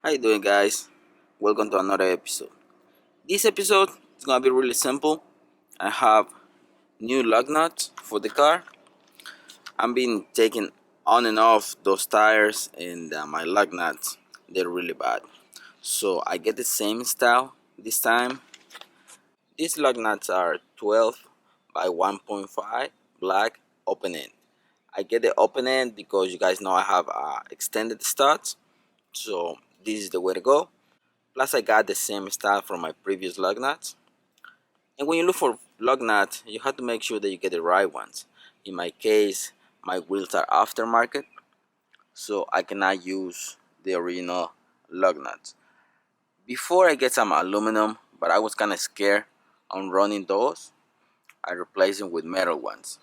How you doing, guys? Welcome to another episode. This episode is gonna be really simple. I have new lug nuts for the car. I've been taking on and off those tires, and my lug nuts they're really bad. So I get the same style this time. These lug nuts are 12 by 1.5 black open end. I get the open end because you guys know I have extended studs, so this is the way to go. Plus, I got the same style from my previous lug nuts. And when you look for lug nuts, you have to make sure that you get the right ones. In my case, my wheels are aftermarket, so I cannot use the original lug nuts. Before I get some aluminum, but I was kind of scared on running those, I replaced them with metal ones.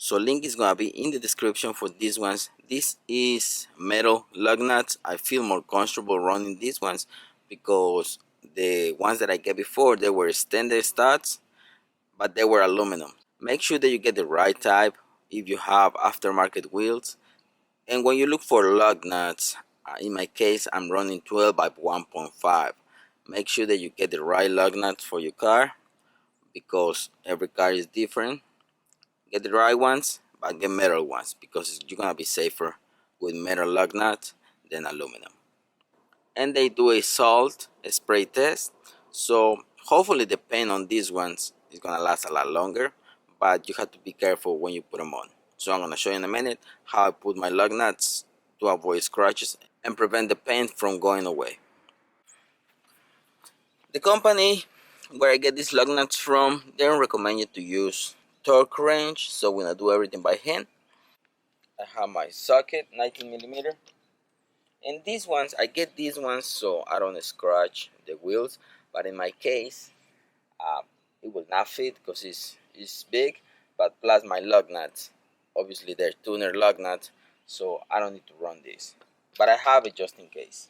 So link is gonna be in the description for these ones. This is metal lug nuts. I feel more comfortable running these ones because the ones that I get before they were standard studs, but they were aluminum. Make sure that you get the right type if you have aftermarket wheels. And when you look for lug nuts, in my case I'm running 12 by 1.5. Make sure that you get the right lug nuts for your car because every car is different. Get the right ones, but get metal ones because you're gonna be safer with metal lug nuts than aluminum. And they do a salt spray test, so hopefully the paint on these ones is gonna last a lot longer, but you have to be careful when you put them on. So I'm gonna show you in a minute how I put my lug nuts to avoid scratches and prevent the paint from going away. The company where I get these lug nuts from, they don't recommend you to use torque wrench, so we're gonna do everything by hand. I have my socket 19 millimeter, and these ones I get these ones so I don't scratch the wheels, but in my case uh, it will not fit because it's big, but plus my lug nuts, obviously they're tuner lug nuts, so I don't need to run this, but I have it just in case.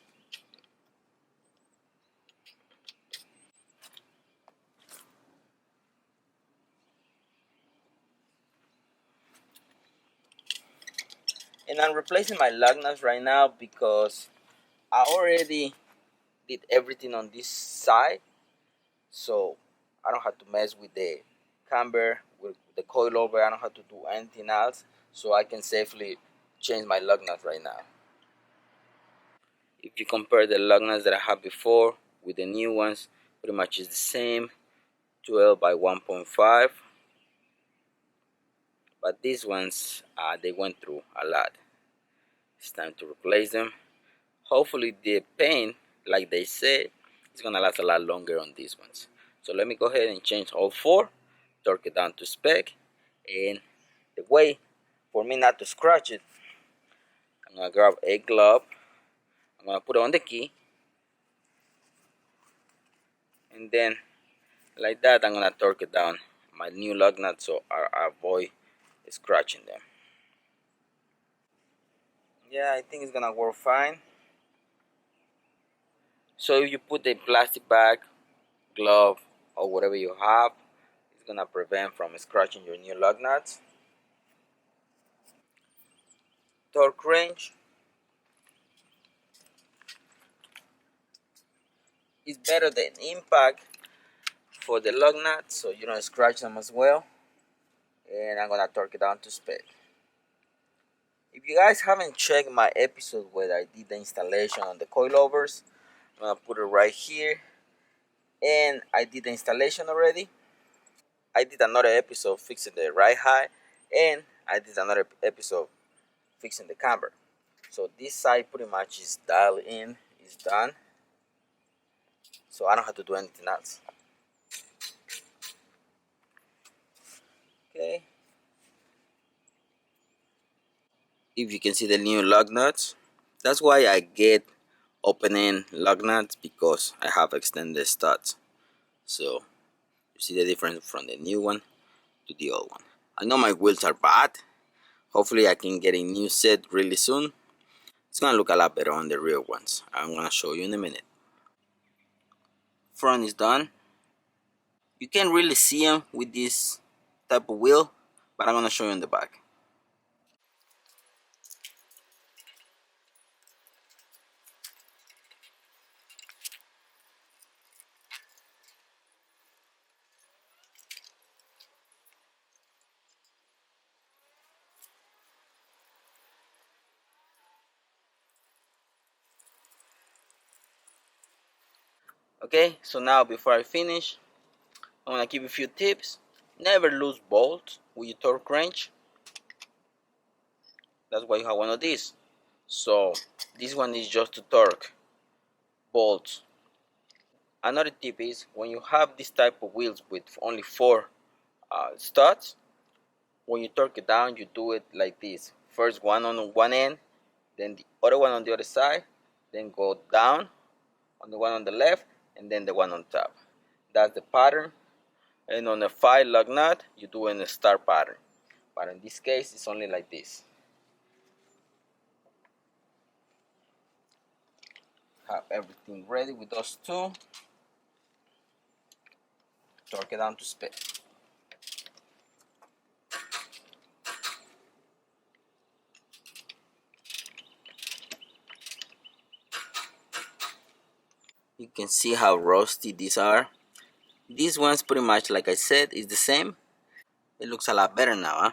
And I'm replacing my lug nuts right now because I already did everything on this side, so I don't have to mess with the camber, with the coilover. I don't have to do anything else, so I can safely change my lug nuts right now. If you compare the lug nuts that I had before with the new ones, pretty much is the same, 12 by 1.5, but these ones they went through a lot. It's time to replace them. Hopefully the paint, like they said, is gonna last a lot longer on these ones. So let me go ahead and change all four, torque it down to spec, and the way for me not to scratch it, I'm gonna grab a glove, I'm gonna put it on the key, and then like that I'm gonna torque it down my new lug nuts so I avoid scratching them. Yeah, I think it's gonna work fine. So if you put a plastic bag, glove, or whatever you have, it's gonna prevent from scratching your new lug nuts. Torque wrench is better than impact for the lug nuts, so you don't scratch them as well. And I'm gonna torque it down to spec. If you guys haven't checked my episode where I did the installation on the coilovers, I'm gonna put it right here. And I did the installation already. I did another episode fixing the right high, and I did another episode fixing the camber. So this side pretty much is dialed in, is done. So I don't have to do anything else. Okay. If you can see the new lug nuts, that's why I get open end lug nuts because I have extended studs. So you see the difference from the new one to the old one. I know my wheels are bad. Hopefully I can get a new set really soon. It's gonna look a lot better on the real ones. I'm gonna show you in a minute. Front is done. You can't really see them with this type of wheel, but I'm gonna show you in the back. Okay, so now before I finish, I'm gonna give you a few tips. Never lose bolts with your torque wrench. That's why you have one of these. So this one is just to torque bolts. Another tip is when you have this type of wheels with only 4 studs, when you torque it down, you do it like this. First one on one end, then the other one on the other side, then go down on the one on the left, and then the one on top. That's the pattern. And on a 5 lug nut, you do in a star pattern. But in this case, it's only like this. Have everything ready with those two. Torque it down to speed. You can see how rusty these are. This one's pretty much like I said, is the same. It looks a lot better now, huh?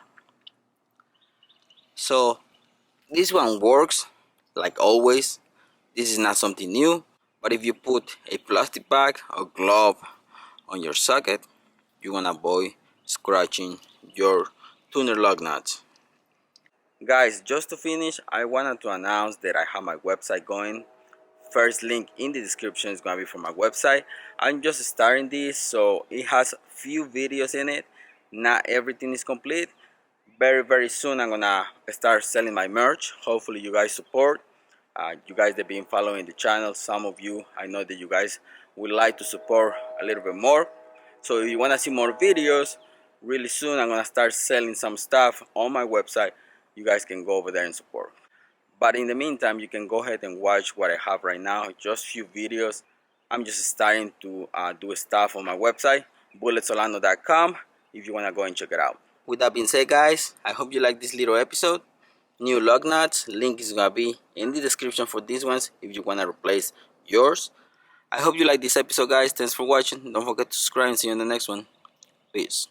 So this one works like always. This is not something new, but if you put a plastic bag or glove on your socket, you want to avoid scratching your tuner lug nuts. Guys, just to finish, I wanted to announce that I have my website going. First link in the description is going to be for my website. I'm just starting this, so it has few videos in it. Not everything is complete. Very soon I'm gonna start selling my merch. Hopefully you guys support. You guys that been following the channel, some of you, I know that you guys would like to support a little bit more. So if you want to see more videos, really soon I'm gonna start selling some stuff on my website. You guys can go over there and support. But in the meantime, you can go ahead and watch what I have right now, just few videos. I'm just starting to do stuff on my website, bulletsolano.com, if you want to go and check it out. With that being said, guys, I hope you like this little episode. New lug nuts, link is gonna be in the description for these ones if you wanna replace yours. I hope you like this episode, guys. Thanks for watching. Don't forget to subscribe and see you in the next one. Peace.